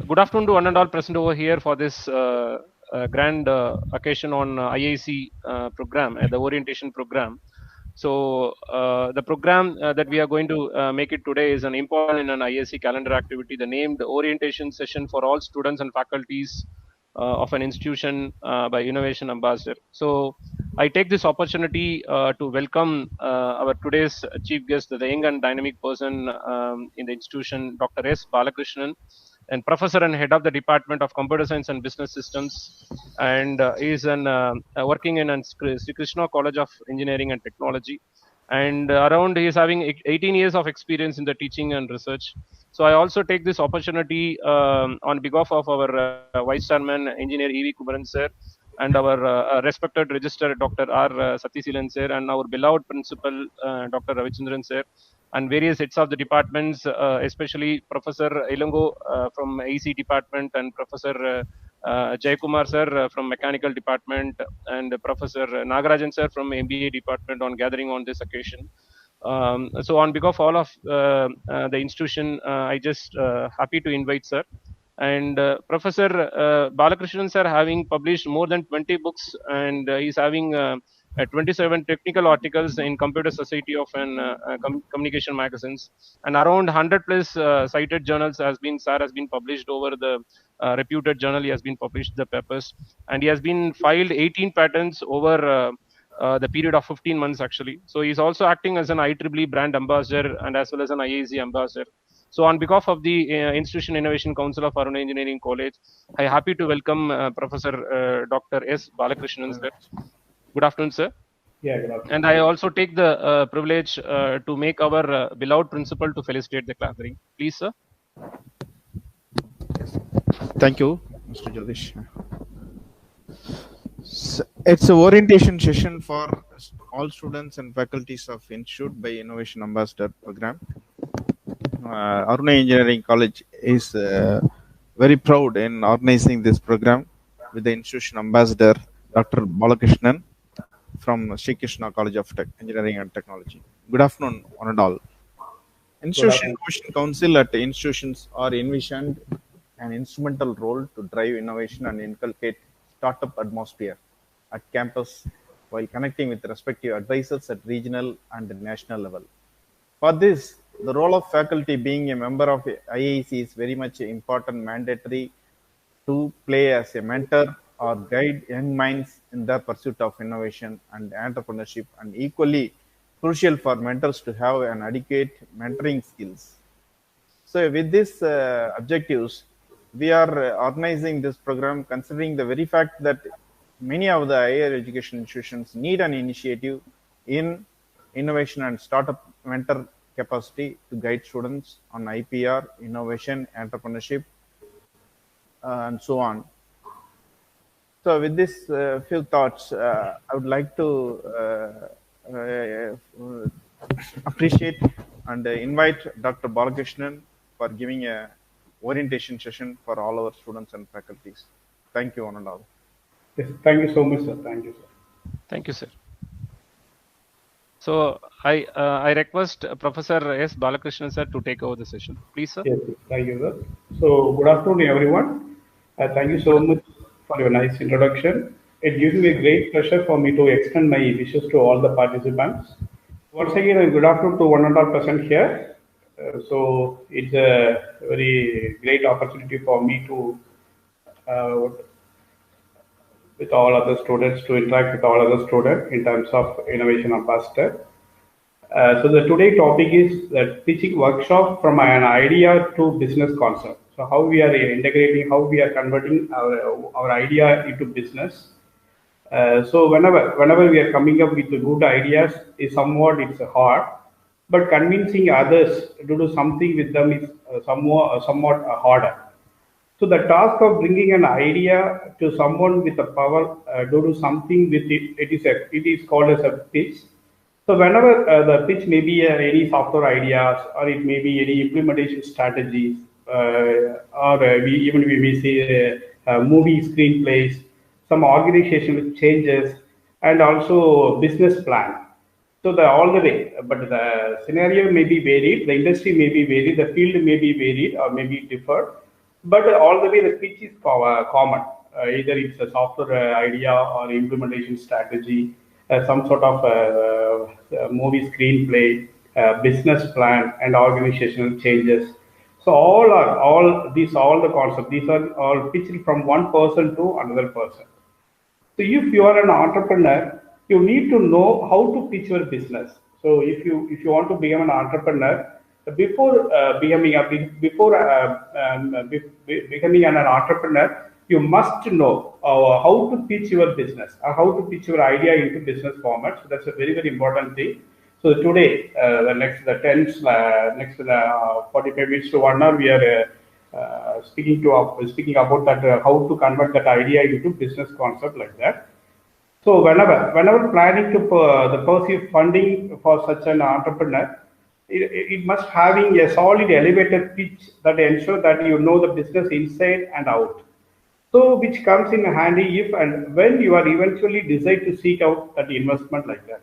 Good afternoon to one and all present over here for this grand occasion on IIC program, the orientation program. So the program that we are going to make it today is an important in an IIC calendar activity, the named orientation session for all students and faculties of an institution by Innovation Ambassador. So I take this opportunity to welcome our today's chief guest, the young and dynamic person in the institution, Dr. S. Balakrishnan, and professor and head of the Department of Computer Science and Business Systems, and is working in Sri Krishna College of Engineering and Technology. And around he is having 18 years of experience in the teaching and research. So I also take this opportunity on behalf of our Vice Chairman, Engineer E.V. Kumaran sir, and our respected Registrar Dr. R. Sathisilan sir, and our beloved Principal Dr. Ravichandran sir, and various heads of the departments, especially Professor Ilango from AC department, and Professor Jayakumar sir from Mechanical department, and Professor Nagarajan sir from MBA department on gathering on this occasion. So on behalf of all of the institution, I just happy to invite sir. And Professor Balakrishnan sir having published more than 20 books, and he's having 27 technical articles in Computer Society of Communication magazines, and around 100 plus cited journals has been published over the reputed journal. He has been published the papers, and he has been filed 18 patents over the period of 15 months actually. So he's also acting as an IEEE brand ambassador and as well as an IAC ambassador. So on behalf of the Institution Innovation Council of Aruna Engineering College, I am happy to welcome Professor Dr. S. Balakrishnan sir. Good afternoon, sir. Yeah, good afternoon. And I also take the privilege to make our beloved principal to felicitate the gathering. Please, sir. Thank you, Mr. Jagdish. So it's an orientation session for all students and faculties of Institute by Innovation Ambassador program. Aruna Engineering College is very proud in organizing this program with the institution ambassador, Dr. Balakrishnan from Sri Krishna College of Engineering and Technology. Good afternoon, one and all. Institution Innovation Council at institutions are envisioned an instrumental role to drive innovation and inculcate startup atmosphere at campus while connecting with respective advisors at regional and national level. For this, the role of faculty being a member of IIC is very much important, mandatory to play as a mentor or guide young minds in their pursuit of innovation and entrepreneurship, and equally crucial for mentors to have an adequate mentoring skills. So with these objectives, we are organizing this program considering the very fact that many of the higher education institutions need an initiative in innovation and startup mentor capacity to guide students on IPR, innovation, entrepreneurship, and so on. So with this few thoughts, I would like to appreciate and invite Dr. Balakrishnan for giving a orientation session for all our students and faculties. Thank you, one and all. Yes, thank you so much, sir. Thank you, sir. Thank you, sir. So I request Professor S. Balakrishnan sir to take over the session. Please, sir. Yes, thank you, sir. So good afternoon, everyone. Thank you so much for your nice introduction. It gives me a great pleasure for me to extend my wishes to all the participants. Once again, good afternoon to 100% here. So it's a very great opportunity for me to with all other students, to interact with all other students in terms of innovation ambassador. So the today topic is the teaching workshop from an idea to business concept. So how we are integrating, how we are converting our idea into business. So whenever we are coming up with good ideas, it's hard, but convincing others to do something with them is somewhat harder. So the task of bringing an idea to someone with the power to do something with it, it is called as a pitch. So whenever the pitch may be any software ideas, or it may be any implementation strategies, or we may say movie screenplays, some organizational changes, and also business plan. So all the way, but the scenario may be varied, the industry may be varied, the field may be varied or may be different. but all the way the pitch is common. Either it's a software idea or implementation strategy, some sort of movie screenplay, business plan, and organizational changes. So all the concepts. These are all pitched from one person to another person. So if you are an entrepreneur, you need to know how to pitch your business. So if you want to become an entrepreneur, before becoming an entrepreneur, you must know how to pitch your business, or how to pitch your idea into business format. So that's a very important thing. So today, next 45 minutes to 1 hour, we are speaking about that how to convert that idea into business concept like that. So whenever planning to pursue funding for such an entrepreneur, it must having a solid elevator pitch that ensure that you know the business inside and out. So which comes in handy if and when you are eventually decide to seek out that investment like that.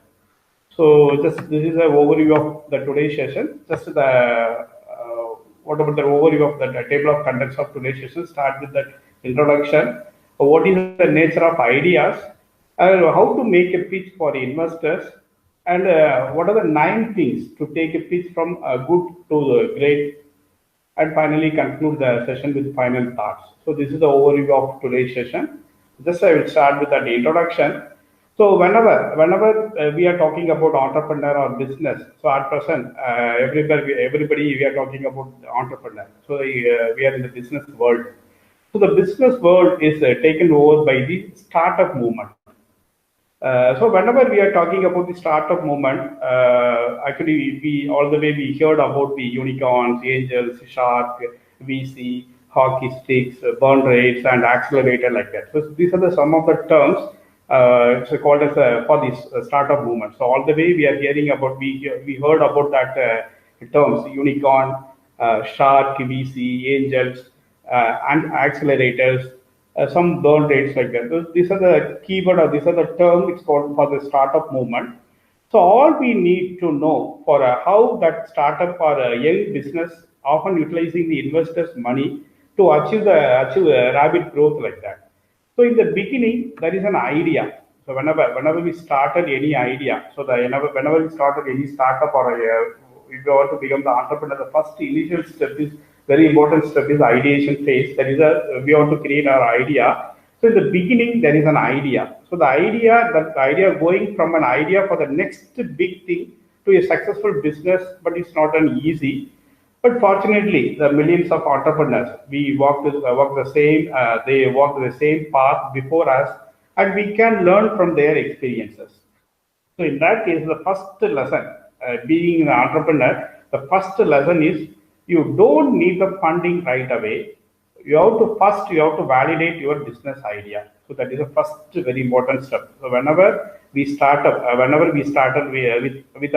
So just this is an overview of the today's session. Just what about the overview of the table of contents of today's session? Start with the introduction. What is the nature of ideas? How to make a pitch for investors? And what are the 9 things to take a pitch from good to great? And finally conclude the session with final thoughts. So this is the overview of today's session. Just I will start with that introduction. So whenever we are talking about entrepreneur or business, so at present everybody we are talking about entrepreneur. So we are in the business world. So the business world is taken over by the startup movement. So whenever we are talking about the startup movement, actually we heard about the unicorns, angels, shark, VC, hockey sticks, burn rates, and accelerator like that. So these are some of the terms. It's called as for this startup movement. So all the way we are hearing about, we heard about that terms: unicorn, shark, VC, angels, and accelerators. Some burn rates like that. So these are the keyword, or these are the terms it's called for the startup movement. So all we need to know for how that startup or a young business often utilizing the investors' money to achieve rapid growth like that. So in the beginning, there is an idea. So whenever we started any idea, so whenever we started any startup or if we want to become the entrepreneur, the first initial step is very important step is ideation phase. That is we want to create our idea. So in the beginning, there is an idea. So the idea going from an idea for the next big thing to a successful business, but it's not an easy. But fortunately, the millions of entrepreneurs, we walk the same path before us, and we can learn from their experiences. So in that case, the first lesson, being an entrepreneur, the first lesson is you don't need the funding right away. You have to validate your business idea. So that is the first very important step. So whenever we started with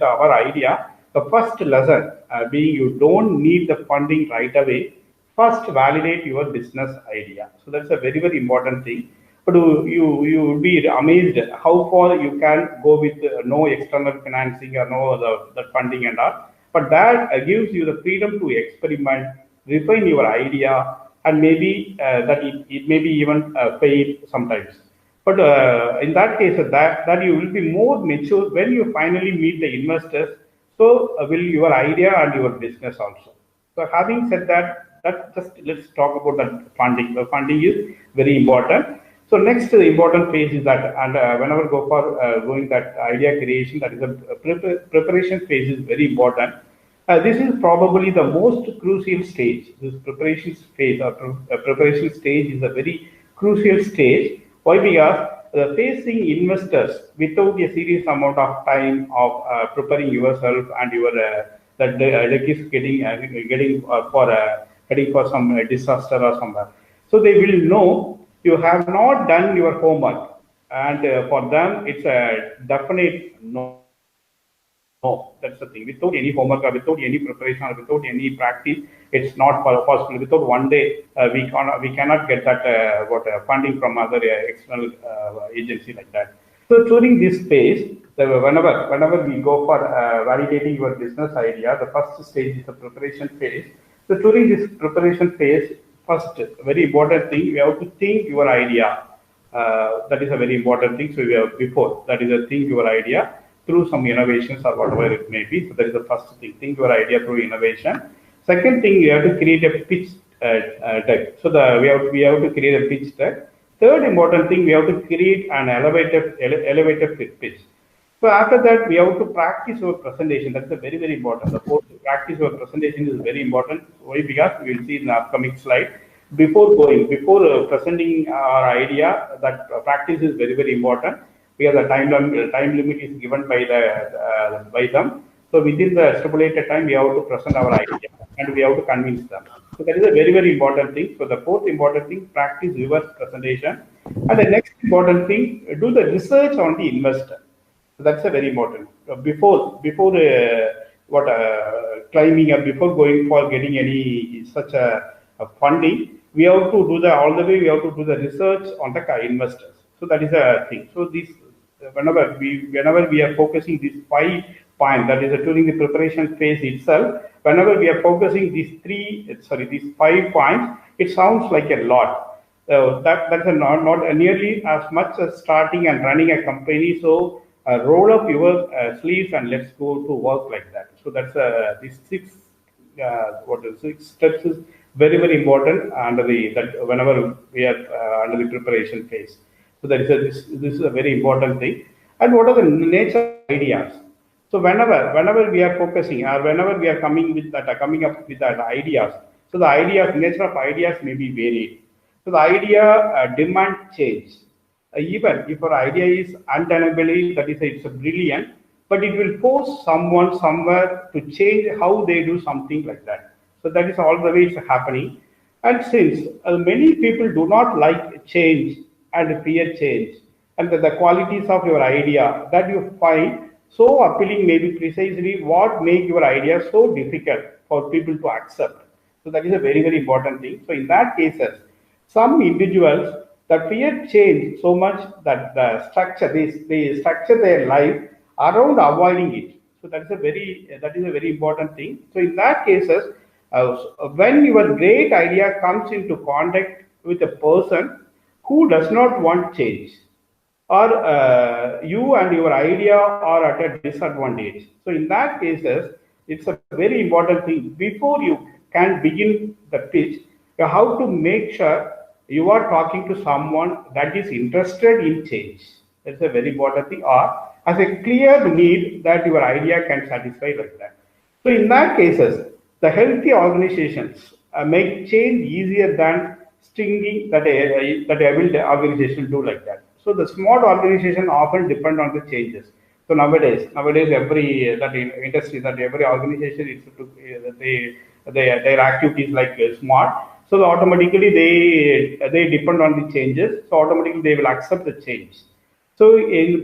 our idea, the first lesson being you don't need the funding right away. First, validate your business idea. So that's a very important thing. But you will be amazed how far you can go with no external financing or no the funding and all. But that gives you the freedom to experiment, refine your idea, and maybe that it may be even fail sometimes. But in that case, that you will be more mature when you finally meet the investors. So will your idea and your business also. So having said that just let's talk about that funding. The funding is very important. So next important phase is that, and whenever go for going that idea creation, that is the preparation phase is very important. This is probably the most crucial stage. This preparation phase or preparation stage is a very crucial stage. Why? Because facing investors without a serious amount of time of preparing yourself and your that is getting for some disaster or somewhere. So they will know you have not done your homework, and for them it's a definite no. No, that's the thing. Without any homework or without any preparation or without any practice, it's not possible. Without one day, we cannot get that funding from other external agency like that. So during this phase, whenever we go for validating your business idea, the first stage is the preparation phase. So during this preparation phase, first very important thing, you have to think your idea. That is a very important thing. So we have before that is a think your idea through some innovations or whatever it may be. So that is the first thing. Think your idea through innovation. Second thing, you have to create a pitch deck. So we have to create a pitch deck. Third important thing, we have to create an elevator pitch. So after that, we have to practice our presentation. That's a very important. The fourth, practice our presentation is very important. Why? Because we will see in the upcoming slide. Before presenting our idea, that practice is very important. Because the time limit is given by them. So within the stipulated time, we have to present our idea and we have to convince them. So that is a very important thing. So the fourth important thing, practice your presentation. And the next important thing, do the research on the investor. So that's a very important. Before climbing up, before going for getting any such a funding, we have to do we have to do the research on the investors. So that is a thing. So this whenever we are focusing these 5 points, that is during the preparation phase itself, whenever we are focusing these 5 points, it sounds like a lot. That's not nearly as much as starting and running a company. So roll up your sleeves and let's go to work like that. So that's these 6 steps is very important under whenever we are under the preparation phase. So that is this is a very important thing. And what are the nature of ideas? So whenever we are focusing or whenever we are coming up with that ideas, so the nature of ideas may be varied. So the idea demand change. Even if our idea is undeniably, that is, it's a brilliant, but it will force someone somewhere to change how they do something like that. So that is all the way it's happening. And since many people do not like change and fear change, and the qualities of your idea that you find so appealing may be precisely what make your idea so difficult for people to accept. So that is a very important thing. So in that cases, some individuals that fear change so much that they structure their life around avoiding it. So that is a very important thing. So in that cases, when your great idea comes into contact with a person who does not want change, or you and your idea are at a disadvantage. So in that cases, it's a very important thing. Before you can begin the pitch, you have to make sure you are talking to someone that is interested in change. That's a very important thing, or has a clear need that your idea can satisfy like that. So in that cases, the healthy organizations make change easier than stinging that a will organization do like that. So the small organization often depend on the changes. So nowadays every industry, that every organization is their activities like smart. So automatically they depend on the changes. So automatically they will accept the change. So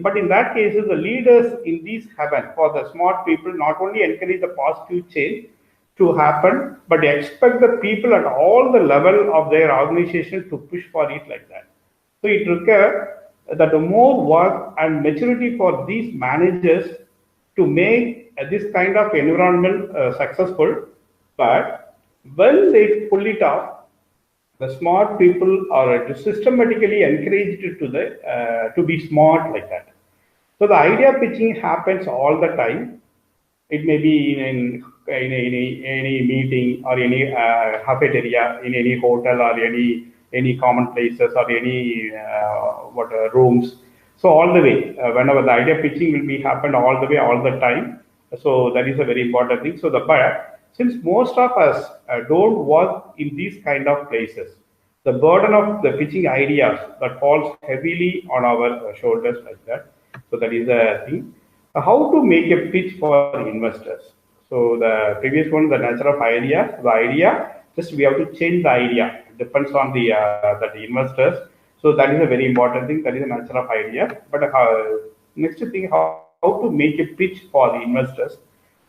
but in that case, the leaders in these heaven for the smart people not only encourage the positive change to happen, but they expect the people at all the level of their organization to push for it like that. So it requires that the more work and maturity for these managers to make this kind of environment successful. But when they pull it off, the smart people are systematically encouraged to be smart like that. So the idea pitching happens all the time. It may be in any meeting or any cafeteria, in any hotel or any common places or any rooms. So all the way, whenever the idea pitching will be happened all the way, all the time. So that is a very important thing. So but since most of us don't work in these kind of places, the burden of the pitching ideas that falls heavily on our shoulders like that. So that is a thing. How to make a pitch for investors? So the previous one, the nature of idea, the idea, just we have to change the idea. It depends on the investors. So that is a very important thing. That is the nature of idea. But next thing, how to make a pitch for the investors.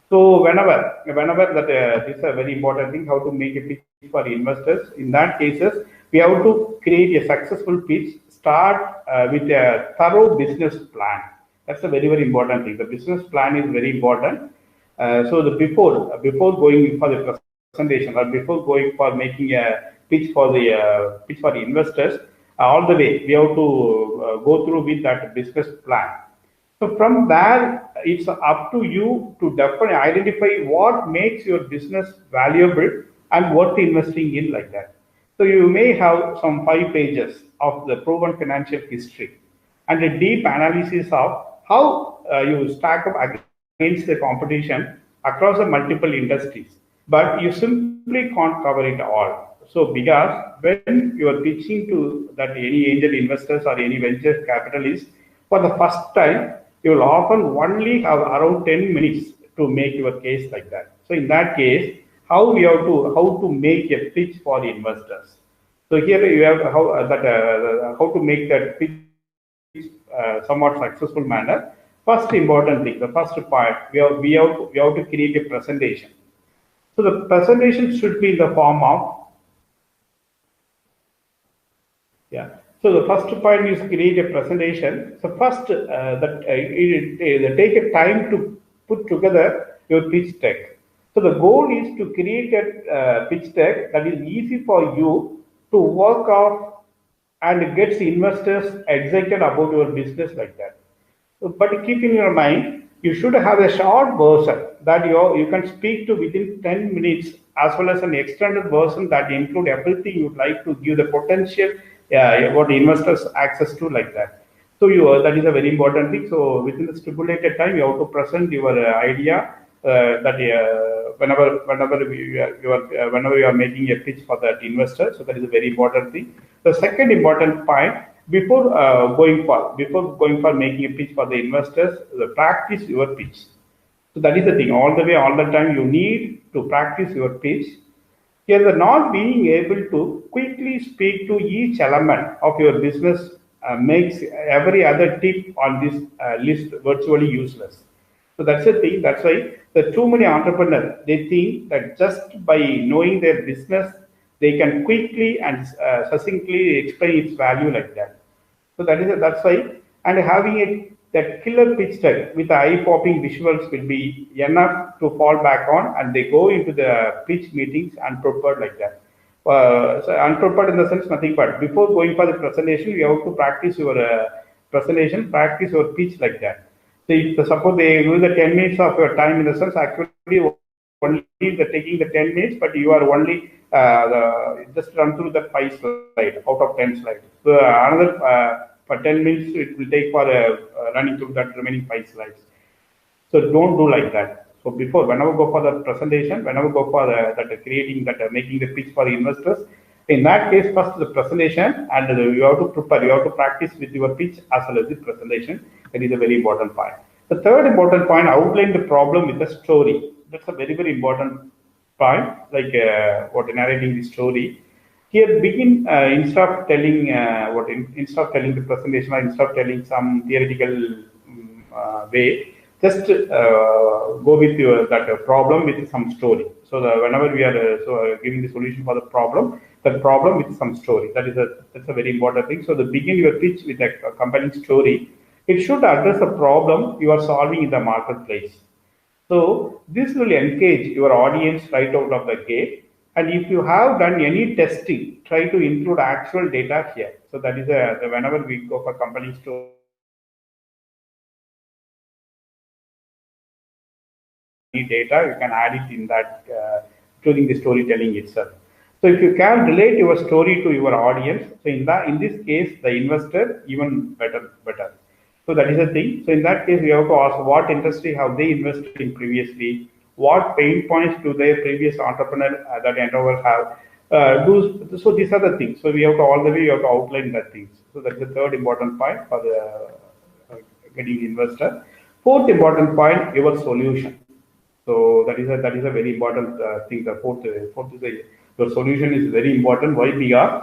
So whenever that this is a very important thing, how to make a pitch for investors. In that cases, we have to create a successful pitch. Start with a thorough business plan. That's a very important thing. The business plan is very important. So before going for the presentation or before going for making a pitch for the investors, all the way we have to go through with that business plan. So from there, it's up to you to definitely identify what makes your business valuable and worth investing in like that. So you may have some 5 pages of the proven financial history and a deep analysis of how you stack up against the competition across the multiple industries. But you simply can't cover it all. So because when you are pitching to that any angel investors or any venture capitalists for the first time, you will often only have around 10 minutes to make your case like that. So in that case, how to make a pitch for the investors. So here you have how to make that pitch somewhat successful manner. First important thing, the first part, we have to create a presentation. So the presentation should be in the form of So the first point is create a presentation. So first, take a time to put together your pitch deck. So the goal is to create a pitch deck that is easy for you to work off and gets investors excited about your business like that. So, but keep in your mind, you should have a short version that you can speak to within 10 minutes, as well as an extended version that include everything you'd like to give the potential what investors access to like that. So that is a very important thing. So within the stipulated time, you have to present your idea whenever you are making a pitch for that investor. So that is a very important thing. The second important point, before going for making a pitch for the investors, practice your pitch. So that is the thing. All the time, you need to practice your pitch. Here, the not being able to quickly speak to each element of your business makes every other tip on this list virtually useless. So that's the thing. That's why the too many entrepreneurs, they think that just by knowing their business, they can quickly and succinctly explain its value like that. So that's why, and having that killer pitch deck with eye-popping visuals will be enough to fall back on, and they go into the pitch meetings unprepared like that. So unprepared in the sense nothing but before going for the presentation, you have to practice your presentation, practice your pitch like that. So if suppose they use the 10 minutes of your time in the sense actually only taking the 10 minutes, but you are only just run through the 5 slides out of 10 slides. So another for 10 minutes it will take for running through that remaining 5 slides. So don't do like that. So whenever go for the presentation, whenever go for making the pitch for the investors, in that case, first the presentation, and you have to prepare, you have to practice with your pitch as well as the presentation. That is a very important point. The third important point, outline the problem with a story. That's a very, very important point, like narrating the story. Here, begin instead of telling the presentation or instead of telling some theoretical way, just go with that problem with some story. So whenever we are giving the solution for the problem with some story. That's a very important thing. So begin your pitch with a compelling story. It should address the problem you are solving in the marketplace. So this will engage your audience right out of the gate. And if you have done any testing, try to include actual data here. So that is whenever we go for compelling story data, you can add it in that including the storytelling itself. So if you can relate your story to your audience, so in this case, the investor, even better. So that is the thing. So in that case, we have to ask what industry have they invested in previously, what pain points do their previous entrepreneur that endeavor have. So these are the things. So we have to you have to outline that things. So that's the third important point for the getting investor. Fourth important point, your solution. So that is a very important thing. The fourth is your solution is very important. Why? Because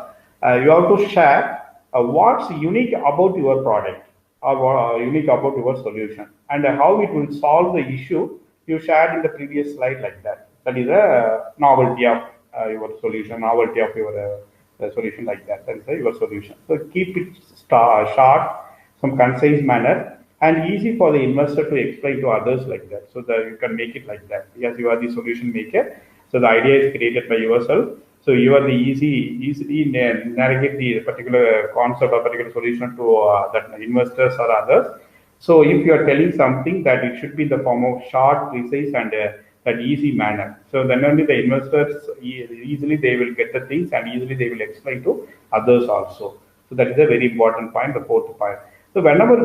you have to share what's unique about your product or unique about your solution and how it will solve the issue you shared in the previous slide like that. That is a novelty of your solution, novelty of your solution like that. That is your solution. So keep it short, some concise manner, and easy for the investor to explain to others like that. So that you can make it like that because you are the solution maker. So the idea is created by yourself. So you are the easily navigate the particular concept or particular solution to that investors or others. So if you are telling something that it should be in the form of short, precise, and that easy manner. So then only the investors easily they will get the things and easily they will explain to others also. So that is a very important point, the fourth point. So whenever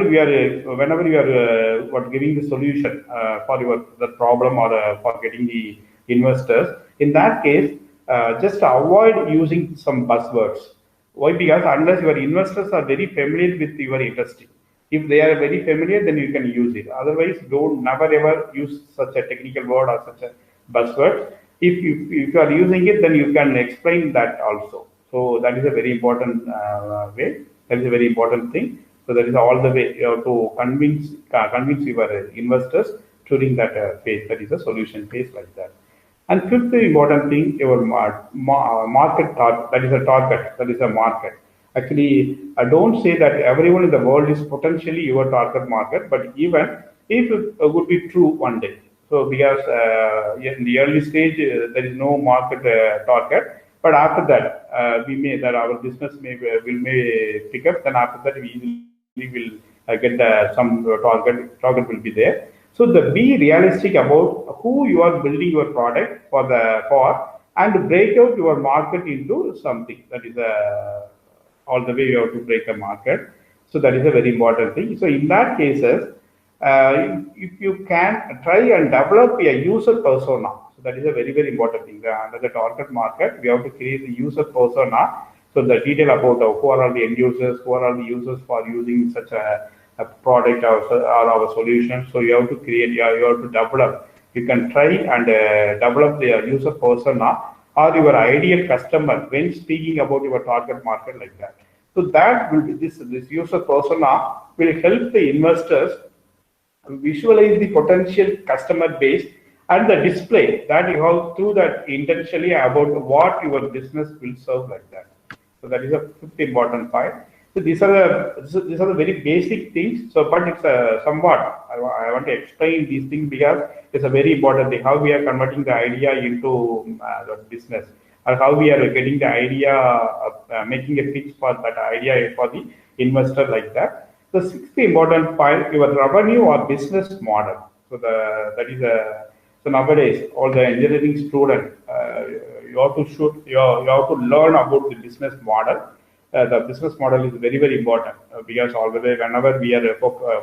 we are what giving the solution for your the problem or for getting the investors, in that case, just avoid using some buzzwords. Why? Because unless your investors are very familiar with your industry, if they are very familiar, then you can use it. Otherwise, don't never ever use such a technical word or such a buzzword. If you are using it, then you can explain that also. So that is a very important way. That is a very important thing. So that is all the way you have to convince your investors during that phase. That is a solution phase like that. And fifth important thing, your market target. That is a target. That is a market. Actually, I don't say that everyone in the world is potentially your target market, but even if it would be true one day. So because in the early stage there is no market target, but after that we may that our business may pick up. Then after that we easily will get some target will be there. So the be realistic about who you are building your product for and break out your market into something that is all the way you have to break a market. So that is a very important thing. So in that cases, if you can try and develop a user persona, so that is a very, very important thing. Under the target market, we have to create the user persona. So the detail about who are all the end users, who are all the users for using such a product or our solution. So you have to create, you have to develop. You can try and develop the user persona or your ideal customer when speaking about your target market like that. So that will be this user persona will help the investors visualize the potential customer base and the display that you have through that intentionally about what your business will serve like that. So that is a fifth important point. So these are the very basic things. So, but it's somewhat I want to explain these things because it's a very important thing. How we are converting the idea into the business, or how we are getting the idea, making a pitch for that idea for the investor like that. The sixth important point, your revenue or business model. So that is so nowadays all the engineering students you have to learn about the business model. The business model is very, very important because always whenever we are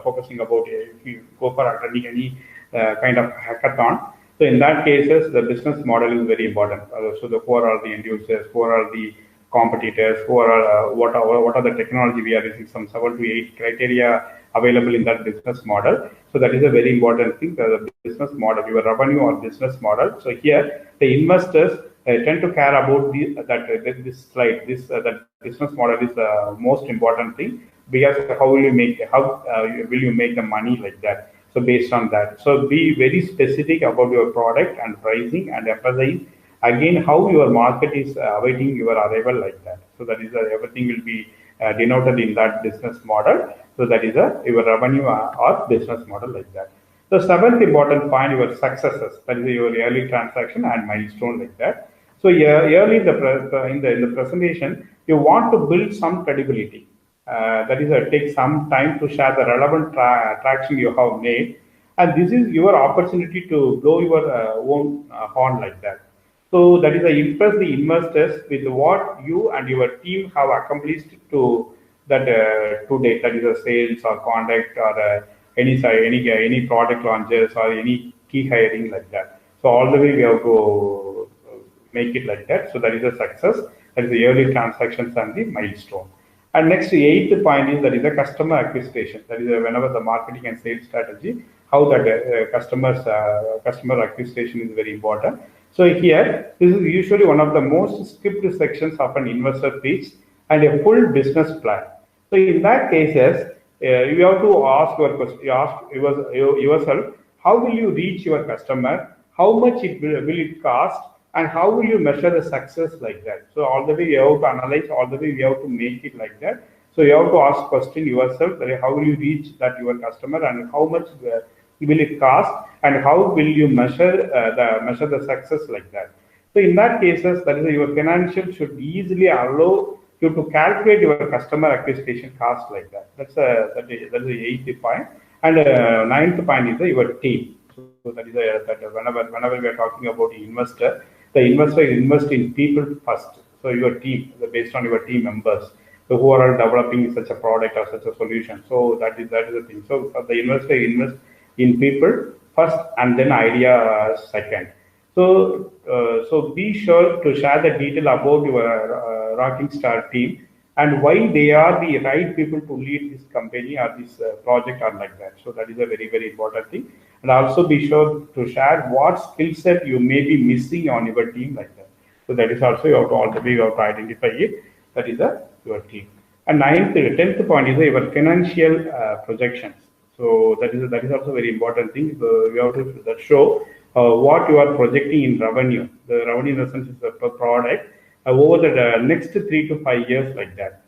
focusing about if you go for attending any kind of hackathon, so in that cases the business model is very important. So who are all the end users, who are all the competitors, who are what are the technology we are using, some 7 to 8 criteria available in that business model. So that is a very important thing. The business model, your revenue or business model. So here the investors tend to care about this slide. That business model is the most important thing because how will you make the money like that? So based on that, so be very specific about your product and pricing and emphasize again how your market is awaiting your arrival like that. So that is everything will be denoted in that business model. So that is your revenue or business model like that. The seventh important point, your successes, that is your yearly transaction and milestone like that. So early in the presentation, you want to build some credibility. That is, take some time to share the relevant traction you have made, and this is your opportunity to blow your own horn like that. So that is impress the investors with what you and your team have accomplished to that today. That is a sales or contact or any product launches or any key hiring like that. So all the way we have to make it like that. So that is a success. That is the yearly transactions and the milestone. And next, the eighth point is that is a customer acquisition. That is whenever the marketing and sales strategy, how that customer acquisition is very important. So here, this is usually one of the most skipped sections of an investor pitch and a full business plan. So in that cases, you have to ask your question. You ask yourself, how will you reach your customer? How much will it cost? And how will you measure the success like that? So all the way you have to analyze, all the way you have to make it like that. So you have to ask question yourself, that how will you reach that your customer and how much will it cost, and how will you measure the success like that. So in that cases, that is your financial should easily allow you to calculate your customer acquisition cost like that. That is the eighth point. And ninth point is your team. So that is that whenever we are talking about the investor invest in people first. So your team, based on your team members, so who are developing such a product or such a solution. So that is the thing. So the investor invest in people first, and then idea second. So be sure to share the detail about your Rocking Star team and why they are the right people to lead this company or this project or like that. So that is a very, very important thing. And also be sure to share what skill set you may be missing on your team like that. So that is also you have to all the way you have to identify it. That is your team. And 10th point is your financial projections. So that is also very important thing. So you have to show what you are projecting in revenue. The revenue in the sense is per product over the next 3 to 5 years like that.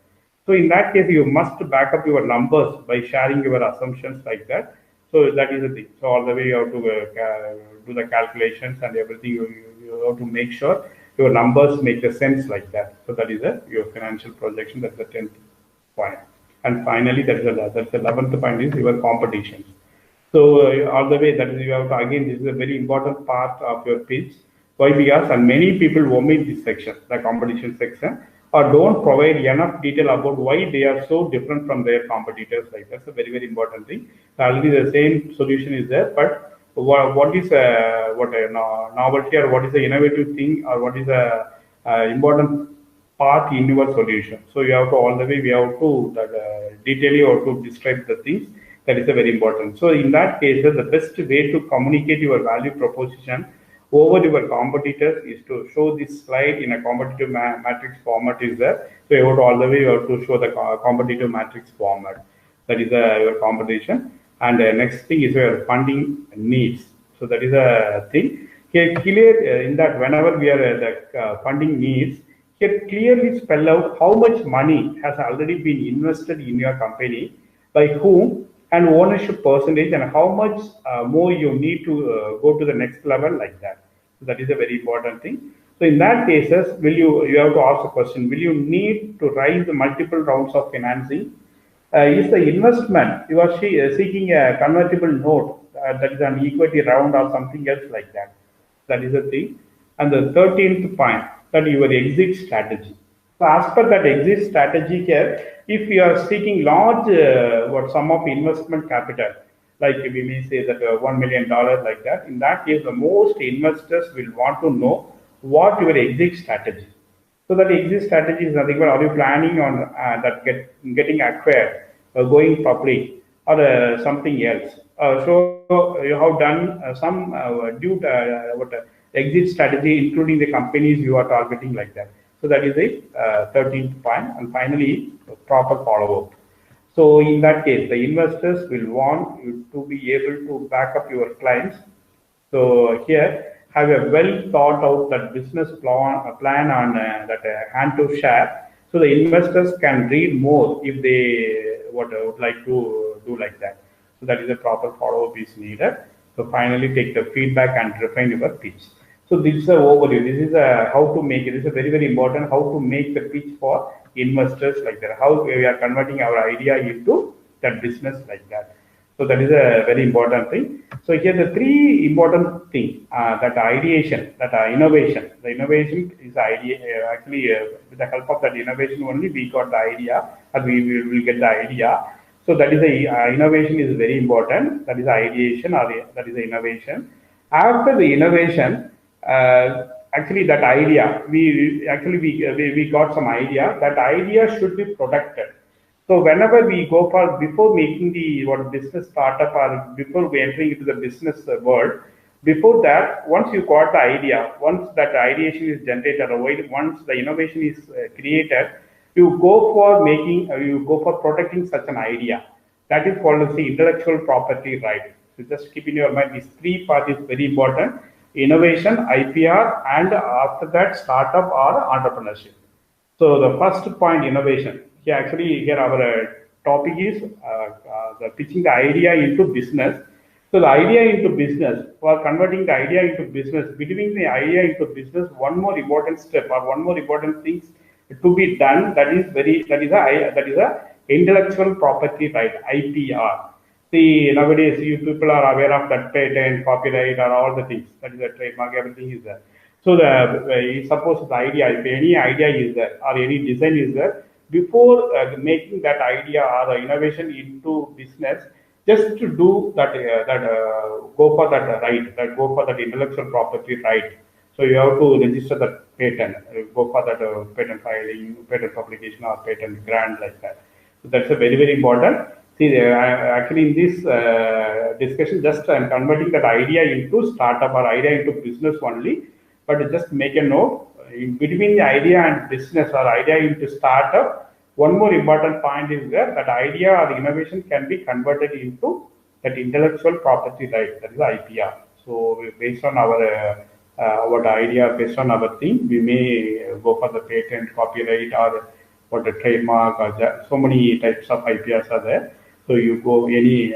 So in that case, you must back up your numbers by sharing your assumptions like that. So that is the thing. So all the way you have to do the calculations and everything. You have to make sure your numbers make the sense like that. So that is your financial projection. That's the 10th point. And finally, that's the 11th point is your competitions. So all the way that is you have to, again, this is a very important part of your pitch. Why? Because and many people omit this section, the competition section, or don't provide enough detail about why they are so different from their competitors. Like that's a very, very important thing. So already the same solution is there, but what is a novelty, or what is the innovative thing, or what is a important part in your solution. So you have to all the way we have to detail or to describe the things. That is a very important. So in that case, the best way to communicate your value proposition over your competitors is to show this slide in a competitive matrix format is there. So you have to all the way you have to show the competitive matrix format. That is your competition. And the next thing is your funding needs. So that is a thing. Here clear in that whenever we are the funding needs, here clearly spell out how much money has already been invested in your company, by whom, and ownership percentage, and how much more you need to go to the next level like that. So that is a very important thing. So in that cases, you have to ask a question, will you need to raise the multiple rounds of financing? Is the investment you are seeking a convertible note that is an equity round or something else like that? That is the thing. And the 13th point, that your exit strategy. So as per that exit strategy here, if you are seeking large sum of investment capital, like we may say that $1 million like that, in that case, the most investors will want to know what your exit strategy. So that exit strategy is nothing but are you planning on getting acquired, going public, or something else. So you have done some exit strategy, including the companies you are targeting like that. So that is the 13th point. And finally, proper follow-up. So in that case, the investors will want you to be able to back up your clients. So here, have a well thought out that business plan on that hand to share. So the investors can read more if they would like to do like that. So that is a proper follow-up is needed. So finally, take the feedback and refine your pitch. So this is an overview. This is how to make it. This is very, very important. How to make the pitch for investors like that. How we are converting our idea into that business like that. So that is a very important thing. So here the three important things: that ideation, that innovation. The innovation is idea. Actually, with the help of that innovation only, we got the idea, and we will get the idea. So that is the innovation is very important. That is the ideation, or that is the innovation. After the innovation. Actually that idea we got some idea. That idea should be protected. So whenever we go for, before making the business startup, or before we entering into the business world, before that, once you got the idea, once that ideation is generated, or once the innovation is created, you go for protecting such an idea. That is called the intellectual property right. So just keep in your mind, these three parts is very important: innovation, IPR, and after that startup or entrepreneurship. So the first point, innovation. Here our topic is the pitching the idea into business. So the idea into business, for converting the idea into business, between the idea into business, one more important step or one more important thing to be done, that is a intellectual property right, IPR. See, nowadays you people are aware of that patent, copyright, or all the things. That is a trademark, everything is there. So suppose the idea, if any idea is there or any design is there, before making that idea or the innovation into business, just to do that, go for that right, that go for that intellectual property right. So you have to register the patent, go for that patent filing, patent publication, or patent grant like that. So that's a very important. See, actually in this discussion, just I'm converting that idea into startup or idea into business only. But just make a note, in between the idea and business or idea into startup, one more important point is that idea or innovation can be converted into that intellectual property right, that is IPR. So based on our idea, based on our thing, we may go for the patent, copyright, or for the trademark, or so many types of IPRs are there. So you go any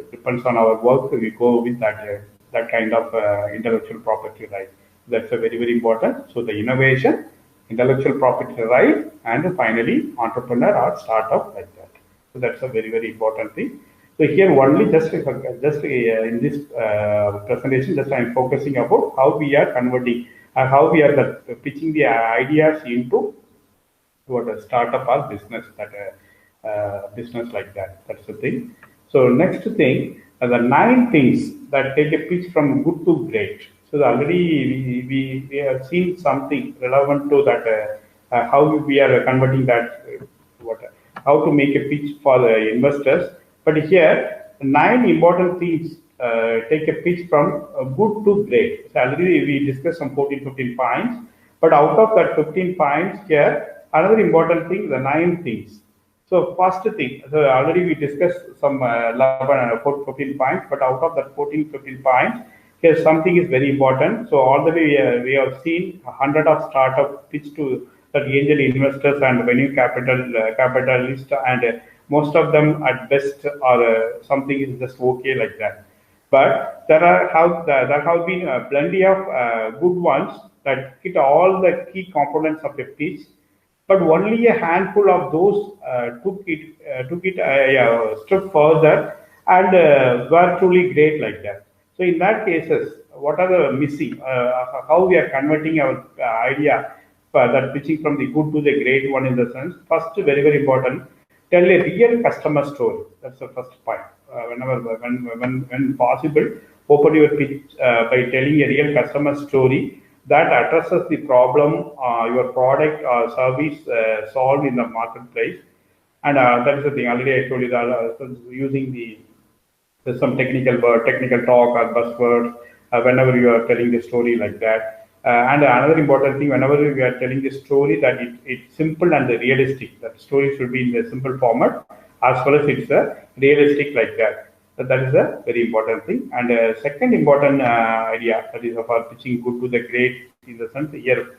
depends on our work, we go with that kind of intellectual property right. That's a very important. So the innovation, intellectual property right, and finally entrepreneur or startup like that. So that's a very important thing. So here only just in this presentation, just I'm focusing about how we are converting, how we are pitching the ideas into what a startup or business, that business like that. That's the thing. So next thing, the 9 things that take a pitch from good to great. So already we have seen something relevant to that, how we are converting that, how to make a pitch for the investors. But here, 9 important things take a pitch from good to great. So already we discussed some 14-15 points, but out of that 15 points here, another important thing, the 9 things. So first thing, so already we discussed some 14 points, but out of that 14-15 points, here something is very important. So already we have seen 100 of startup pitch to the angel investors and venture capitalists, and most of them at best or something is just okay like that. But there have been plenty of good ones that hit all the key components of the pitch, but only a handful of those took it a step further and were truly great like that. So in that cases, what are the missing? How we are converting our idea that pitching from the good to the great one in the sense. First, very important, tell a real customer story. That's the first point. When possible, open your pitch by telling a real customer story that addresses the problem your product or service solved in the marketplace. And that is the thing. Already I told you that using some technical talk or buzzwords whenever you are telling the story like that. And another important thing, whenever we are telling the story, that it's simple and realistic. That story should be in the simple format as well as it's realistic like that. That is a very important thing. And second important idea, that is for pitching good to the great, in the sense here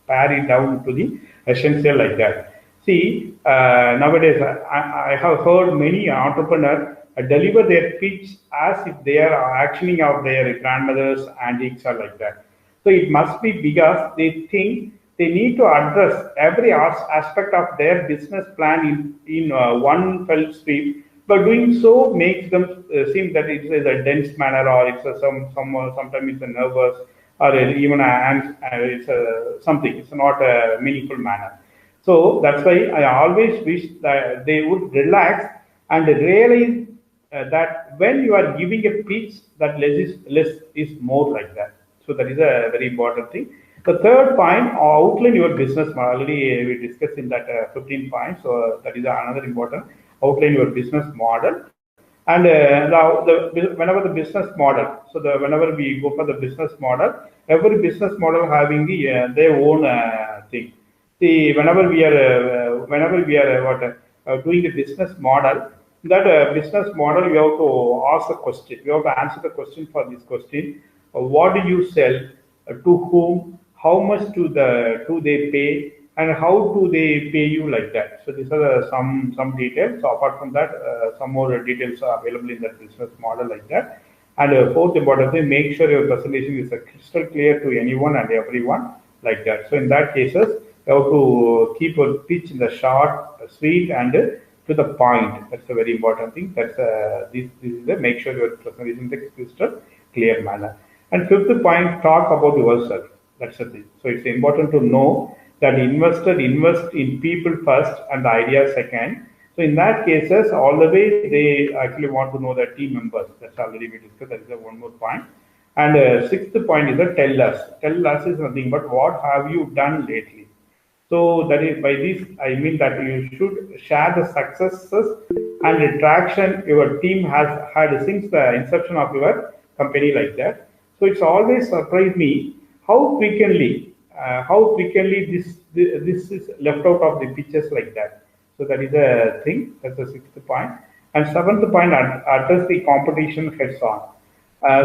pare it down to the essential like that. See, nowadays I have heard many entrepreneurs deliver their pitch as if they are actioning out their grandmother's antiques or like that. So it must be because they think they need to address every aspect of their business plan in one fell sweep. But doing so makes them seem that it's a dense manner, or it's sometimes it's a nervous, or even it's something. It's not a meaningful manner. So that's why I always wish that they would relax and realize that when you are giving a pitch, that less is more like that. So that is a very important thing. The third point, outline your business model. Already we discussed in that 15 points. So that is another important. Outline your business model. And whenever the business model, so whenever we go for the business model, every business model having their own thing. See, whenever we are doing the business model, that business model, we have to ask a question. We have to answer the question for this question. What do you sell? To whom? How much do they pay? and how do they pay you like that. So these are some details. So apart from that, some more details are available in that business model like that. And fourth important thing, make sure your presentation is crystal clear to anyone and everyone like that. So in that cases, you have to keep a pitch in the short, sweet, and to the point. That's a very important thing. That's this is the make sure your presentation is crystal clear manner. And fifth point, talk about yourself. That's the thing. So it's important to know that investor invest in people first and the idea second. So in that cases, all the way they actually want to know the team members. That's already we discussed. That is the one more point. And sixth point is the tell us. Tell us is nothing but what have you done lately. So that is by this I mean that you should share the successes and the traction your team has had since the inception of your company like that. So it's always surprised me how frequently this is left out of the pitches like that. So that is a thing. That's the sixth point. And seventh point, address the competition heads on.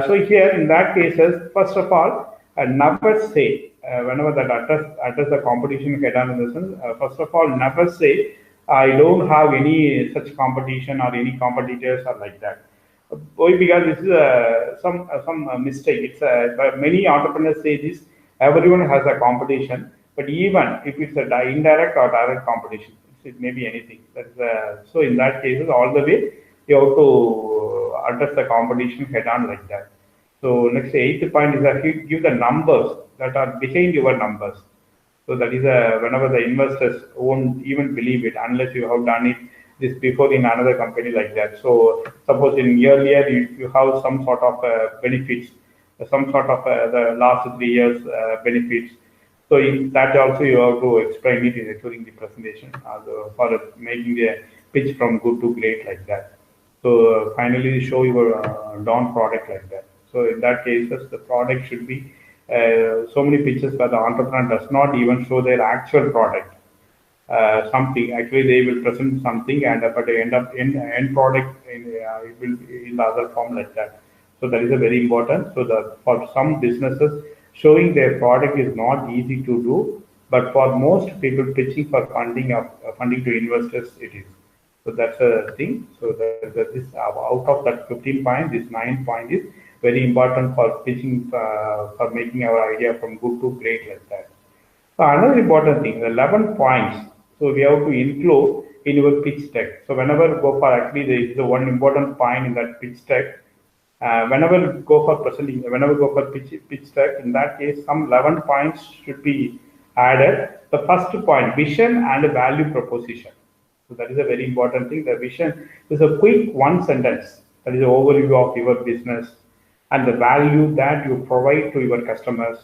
So here in that cases, first of all, never say whenever that address the competition head on in the sense. First of all, never say I don't have any such competition or any competitors or like that. Why? Because this is some mistake. It's many entrepreneurs say this. Everyone has a competition, but even if it's a indirect or direct competition, it may be anything. So in that cases, all the way you have to address the competition head on like that. So next eighth point is that you give the numbers that are behind your numbers. So that is whenever the investors won't even believe it unless you have done it this before in another company like that. So suppose in earlier you have some sort of benefits, some sort of the last 3 years benefits. So in that also you have to explain it during the presentation for making the pitch from good to great like that. So finally show your dawn product like that. So in that case, the product should be so many pitches where the entrepreneur does not even show their actual product. Something actually they will present something and but they end up in end product it will in the other form like that. So that is a very important. So for some businesses showing their product is not easy to do, but for most people pitching for funding to investors it is. So that's a thing. So this out of that 15 points, this 9 point is very important for pitching for making our idea from good to great like that. So another important thing, the 11 points. So we have to include in your pitch deck. So whenever go for actually there is the one important point in that pitch deck. Whenever go for presenting, whenever go for pitch deck, in that case, some 11 points should be added. The first point, vision and value proposition. So that is a very important thing. The vision is a quick one sentence. That is an overview of your business and the value that you provide to your customers.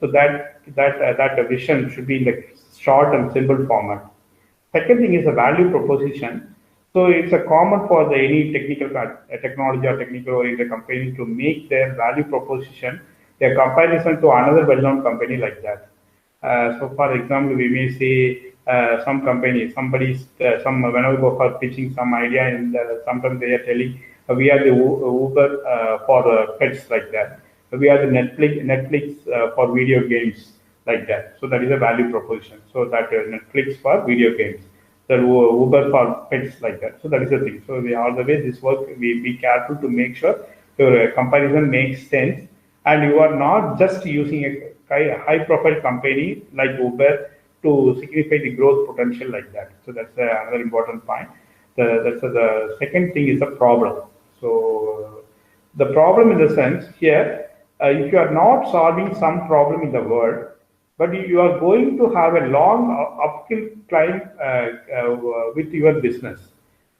So that vision should be in the short and simple format. Second thing is a value proposition. So it's a common for any technical technology or technical oriented company to make their value proposition a comparison to another well-known company like that. So for example, we may say some company, whenever we go for pitching some idea, and sometimes they are telling we are the Uber for pets like that. We are the Netflix for video games like that. So that is a value proposition. So that Netflix for video games, the Uber for pets like that. So that is the thing. So all the way this work, we be careful to make sure your comparison makes sense, and you are not just using a high-profile company like Uber to signify the growth potential like that. So that's another important point. The second thing is the problem. So the problem in the sense here, if you are not solving some problem in the world, but you are going to have a long uphill climb with your business.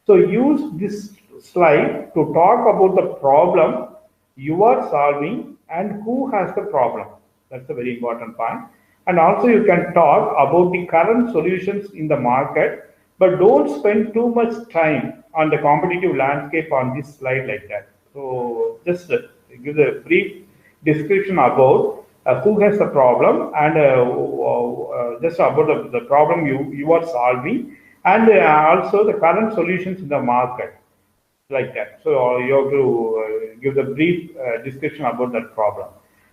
So use this slide to talk about the problem you are solving and who has the problem. That's a very important point. And also you can talk about the current solutions in the market, but don't spend too much time on the competitive landscape on this slide like that. So just give a brief description about who has the problem and just about the problem you are solving, and also the current solutions in the market like that. So you have to give the brief description about that problem.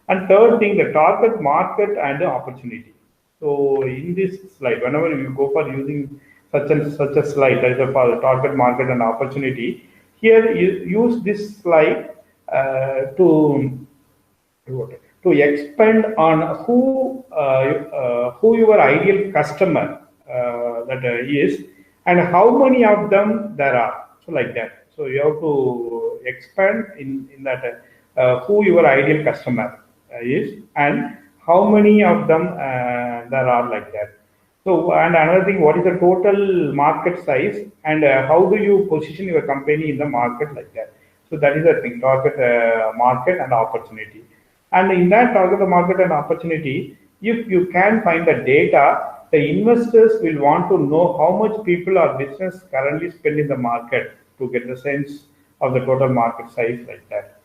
And third thing, the target market and the opportunity. So in this slide, whenever you go for using such a slide, that is a for target market and opportunity, here you use this slide to expand on who your ideal customer that is, and how many of them there are. So like that. So you have to expand in that who your ideal customer is and how many of them there are like that. So, and another thing, what is the total market size and how do you position your company in the market like that? So that is the thing, target market and opportunity. And in that target market and opportunity, if you can find the data, the investors will want to know how much people or business currently spend in the market to get the sense of the total market size like that.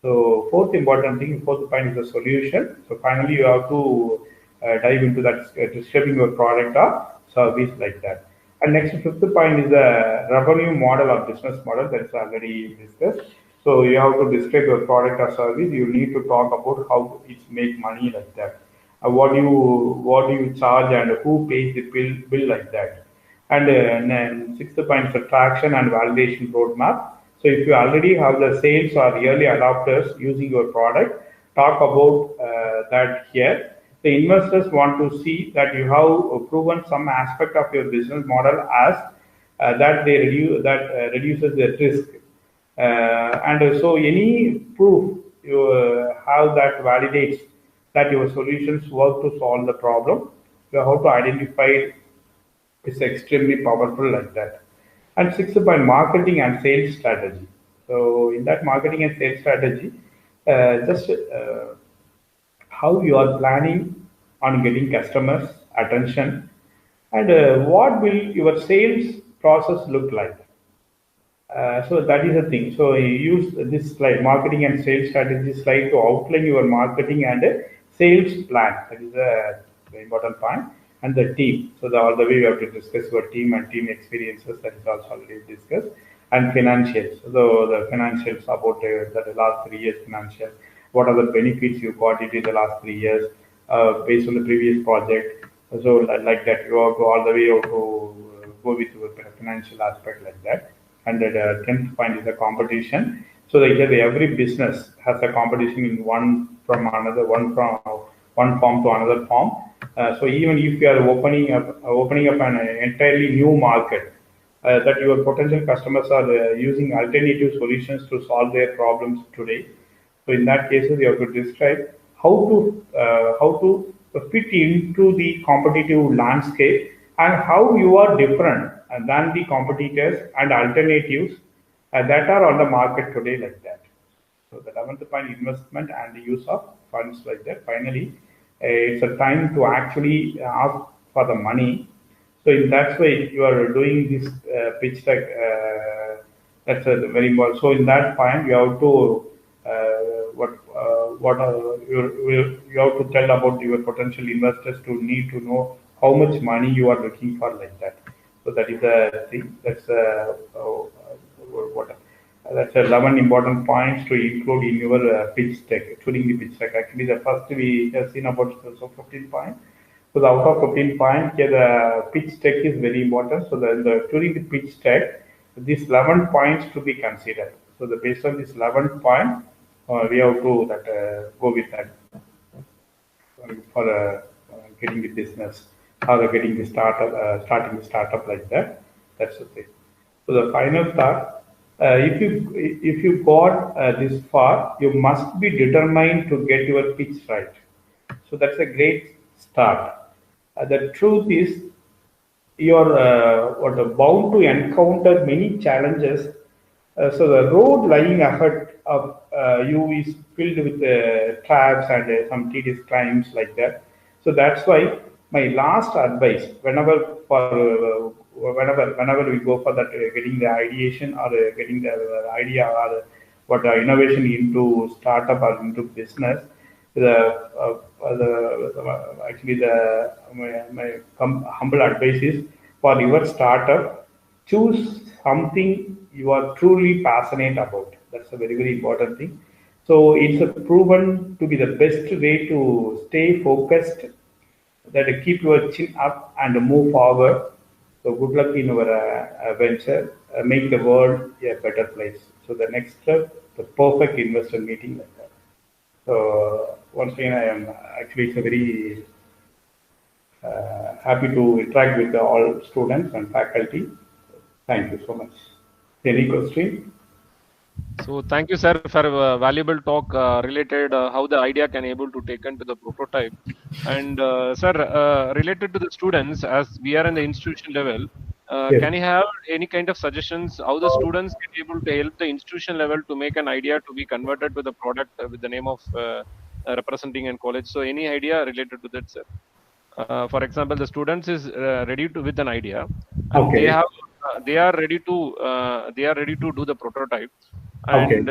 So fourth important thing, fourth point is the solution. So finally, you have to dive into that, describing your product or service like that. And next, fifth point is the revenue model or business model that's already discussed. So you have to describe your product or service. You need to talk about how it make money like that. What do you charge and who pays the bill like that. And then sixth point is attraction and validation roadmap. So if you already have the sales or early adopters using your product, talk about that here. The investors want to see that you have proven some aspect of your business model as that reduces the risk. And so any proof you have that validates that your solutions work to solve the problem, you have to identify is extremely powerful like that. And sixth point, marketing and sales strategy. So in that marketing and sales strategy, just how you are planning on getting customers' attention and what will your sales process look like. So that is the thing. So you use this slide, marketing and sales strategy slide, to outline your marketing and sales plan. That is a very important point. And the team. So all the way you have to discuss your team and team experiences. That is also already discussed. And financials. So the financials about the last 3 years financial. What are the benefits you got it in the last 3 years based on the previous project. So like that, you have to all the way you have to go with your financial aspect like that. And the 10th point is the competition. So like every business has a competition in one from another, one from one form to another form. So even if you are opening up an entirely new market, that your potential customers are using alternative solutions to solve their problems today. So in that case, you have to describe how to fit into the competitive landscape and how you are different than the competitors and alternatives that are on the market today like that. So the 11th point, investment and the use of funds like that. Finally, it's a time to actually ask for the money. So in that way, you are doing this pitch deck. That's a very important. So in that point, you have to you have to tell about your potential investors to need to know how much money you are looking for like that. So that is a thing. That's 11 important points to include in your pitch deck, including the pitch deck. Actually, the first we have seen about 15 points. So out of 15 points, here the pitch deck is very important. So during the pitch deck, these 11 points to be considered. So based on this 11 point, we have to go with that for getting the business or getting the startup, starting the startup like that. That's the thing. So the final thought. If you got this far, you must be determined to get your pitch right. So that's a great start. The truth is, you're bound to encounter many challenges. So the road lying ahead of you is filled with traps and some tedious climbs like that. So that's why my last advice, whenever we go for that, getting the ideation or getting the idea or what innovation into startup or into business, my humble advice is, for your startup, choose something you are truly passionate about. That's a very, very important thing. So it's proven to be the best way to stay focused that keep your chin up and move forward. So good luck in your venture. Make the world a better place. So the next step, the perfect investor meeting like that. So once again, I am actually it's a very happy to interact with all students and faculty. Thank you so much. Any question? So thank you, sir, for a valuable talk related how the idea can able to take into the prototype. And sir, related to the students, as we are in the institution level, Yes. can you have any kind of suggestions how the students can able to help the institution level to make an idea to be converted to the product with the name of representing in college? So any idea related to that, sir? For example, the students is ready to with an idea, and Okay. they are ready to do the prototype, Okay. and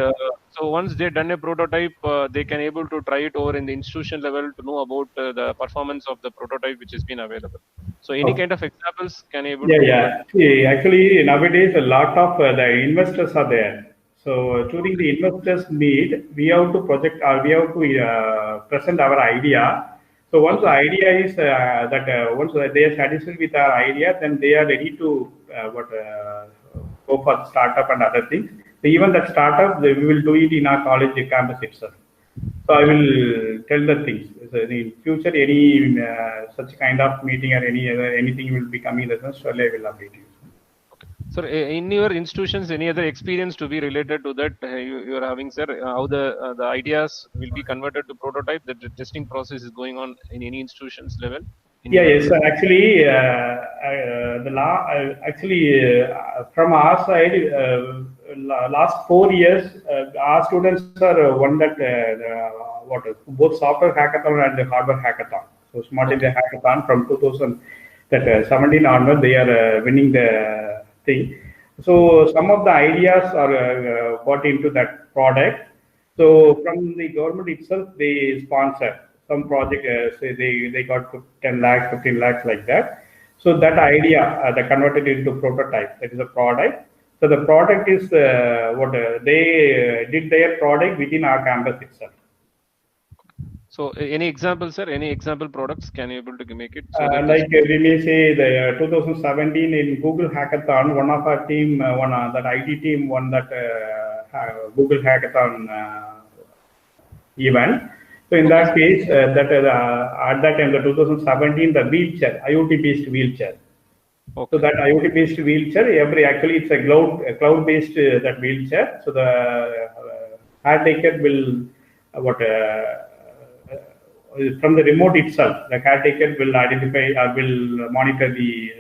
so once they done a prototype, they can able to try it over in the institution level to know about the performance of the prototype which has been available. So any Okay. kind of examples can able Yeah, to yeah. See, actually, nowadays a lot of the investors are there. So during the investors meet, we have to project or we have to present our idea. So once the Okay. idea is once they are satisfied with our idea, then they are ready to go for the startup and other things. So even that startup, we will do it in our college campus itself. So I will tell the things. So in future, any such kind of meeting or anything will be coming, then surely I will update you. So in your institutions, any other experience to be related to that you are having, sir? How the ideas will be converted to prototype? The testing process is going on in any institutions level in Yeah, your yes. Actually, the law. Actually, from our side, last 4 years, our students are one that what both software hackathon and the hardware hackathon. So Smart okay. India hackathon from 2017 onward, they are winning the thing. So some of the ideas are got into that product. So from the government itself, they sponsor some project. Say they got 10 lakhs, 15 lakhs like that. So that idea, they converted into prototype. That is a product. So the product is what they did their product within our campus itself. So any example, sir? Any example products can you able to make it so that Like we may say the 2017 in Google Hackathon, one of our team, that IT team won that Google Hackathon event. So in that case, that at that time, the 2017, the wheelchair, IoT-based wheelchair. okay. So that IoT-based wheelchair, actually it's a cloud-based that wheelchair. So the caretaker will from the remote itself, the caretaker will identify or will monitor the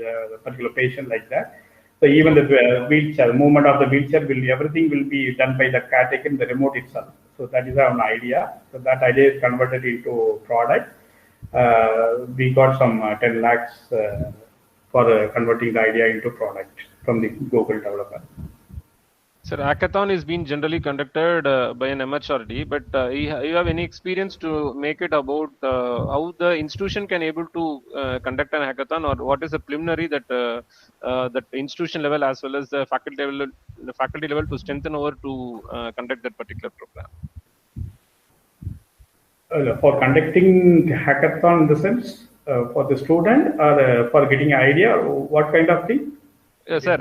particular patient like that. So even the wheelchair, movement of the wheelchair everything will be done by the caretaker in the remote itself. So that is an idea. So that idea is converted into product. We got some 10 lakhs for converting the idea into product from the Google developer. Sir, hackathon is being generally conducted by an MHRD, but you have any experience to make it about how the institution can able to conduct an hackathon, or what is the preliminary that that institution level as well as the faculty level to strengthen over to conduct that particular program? For conducting hackathon in the sense for the student or for getting idea, what kind of thing? Yes, sir.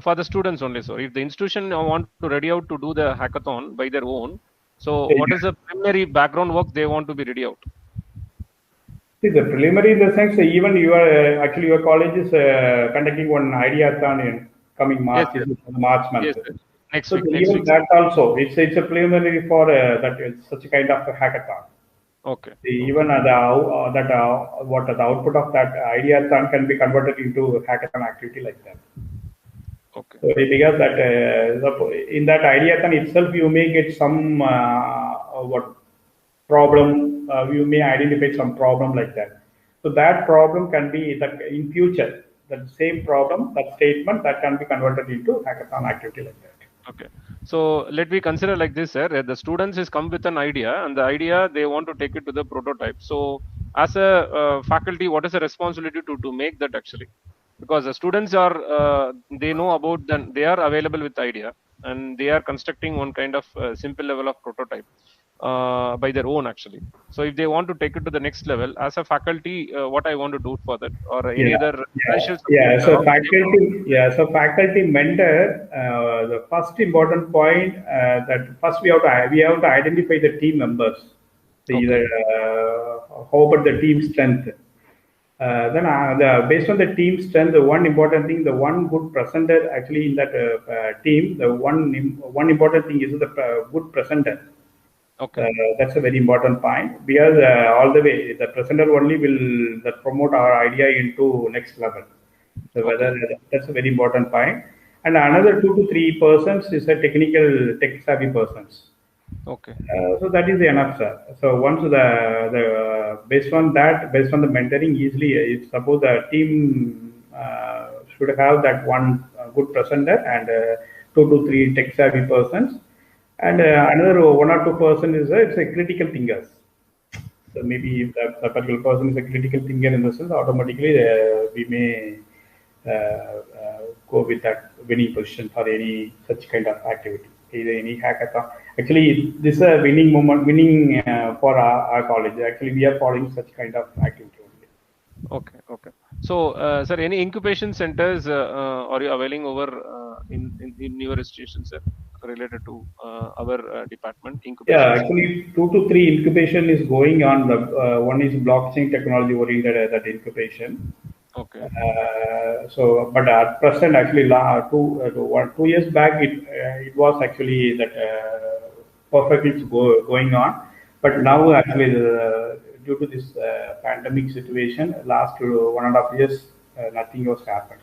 For the students only, so if the institution want to ready out to do the hackathon by their own, so what is the preliminary background work they want to be ready out? See, the preliminary in the sense, even you are actually your college is conducting one ideathon in coming March, Yes, March month. yes, sir. Next So week. even that also, it's a preliminary for that such a kind of a hackathon. Okay. Even what the output of that ideathon can be converted into hackathon activity like that. Okay. So because that in that ideathon itself, you may get some what problem. You may identify some problem like that. So that problem can be that in future, that same problem, that statement that can be converted into hackathon activity like that. Okay. So let me consider like this, sir. The students is come with an idea, and the idea they want to take it to the prototype. So as a faculty, what is the responsibility to make that actually? Because the students are they know about then they are available with idea, and they are constructing one kind of simple level of prototype. by their own actually. So if they want to take it to the next level as a faculty, what I want to do for that, or any Yeah, other yeah, financial yeah. support, So how can they follow? faculty, yeah. So faculty mentor. The first important point that first we have to identify the team members. Okay, How about the team strength? Based on the team strength, the one important thing, the one good presenter actually in that team, one important thing is the good presenter. okay, That's a very important point because all the way the presenter only will that promote our idea into next level. So okay, whether that's a very important point. And another 2 to 3 persons is a technical tech savvy persons. okay, So that is enough, sir. So once the based on that, based on the mentoring, easily if suppose the team should have that one good presenter and 2 to 3 tech savvy persons, and another 1 or 2 person is it's a critical thinkers. So maybe if the particular person is a critical thinker in the sense, automatically we may go with that winning position for any such kind of activity, either any hackathon. Actually, this is a winning moment, winning for our college. Actually, we are following such kind of activity only. okay, okay. So, sir, any incubation centers are you availing over in your institution, sir, related to our department Yeah, incubation center? actually, 2 to 3 incubation is going on. The one is blockchain technology oriented that incubation. Okay, But at present, actually, 2 years back, it was actually that perfectly going on. But now, actually, due to this pandemic situation, last 1.5 years, nothing was happened.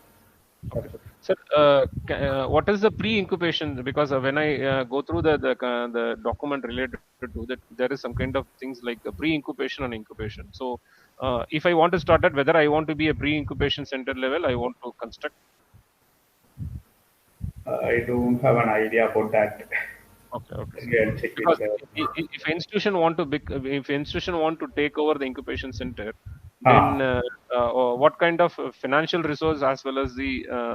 okay. That's it. Sir, what is the pre-incubation? Because when I go through the document related to that, there is some kind of things like a pre-incubation and incubation. So, if I want to start at whether I want to be a pre-incubation center level, I want to construct. I don't have an idea about that. Okay, okay, sir. Again, check with Because if institution want to if institution want to take over the incubation center, then ah. what kind of financial resource as well as the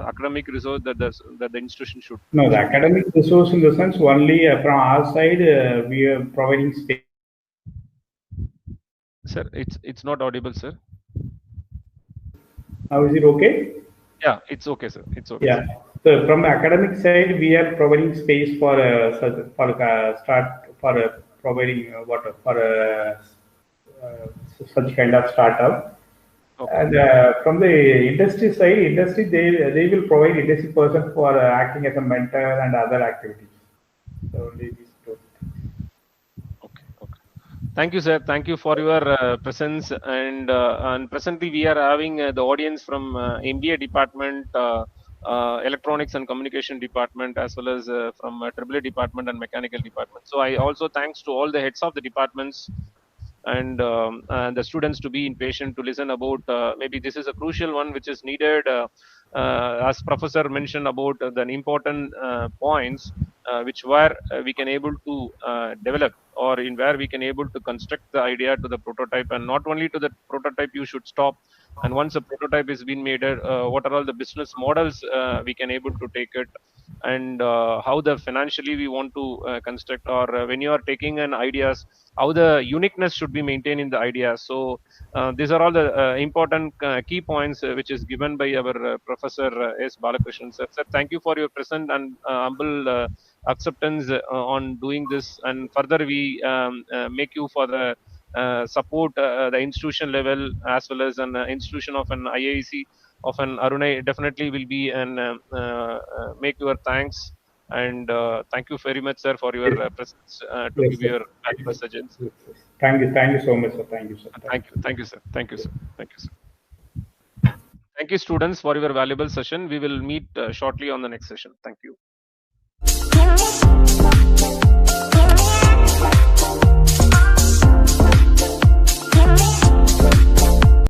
academic resource that the institution No, the should be academic resource in the sense only from our side, we are providing space. Sir, it's not audible, sir. Now, is it okay? Yeah, it's okay, sir. It's okay, Yeah. sir. So from the academic side, we are providing space for providing what for such kind of startup. Okay, And from the industry side, industry they will provide industry person for acting as a mentor and other activities. So these two. okay, okay. Thank you, sir. Thank you for your presence. And presently we are having the audience from MBA department, electronics and communication department, as well as from AAA department and mechanical department. So I also thanks to all the heads of the departments and the students to be impatient to listen about maybe this is a crucial one which is needed as professor mentioned about the important points which where we can able to develop or in where we can able to construct the idea to the prototype, and not only to the prototype you should stop, and once a prototype is being made, what are all the business models we can able to take it, and how the financially we want to construct, or when you are taking an ideas, how the uniqueness should be maintained in the idea. So these are all the important key points which is given by our professor S Balakrishnan sir. Sir, thank you for your present and humble acceptance on doing this, and further we make you for the support the institution level as well as an institution of an IIC of an Arunai definitely will be and make your thanks, and thank you very much, sir, for your Yes, presence to yes, give sir. your valuable suggestions. Yes, yes. Thank you so much, sir. Thank you, sir. Thank you, sir. Thank you, sir. Thank you, sir. Thank you, students, for your valuable session. We will meet shortly on the next session. Thank you.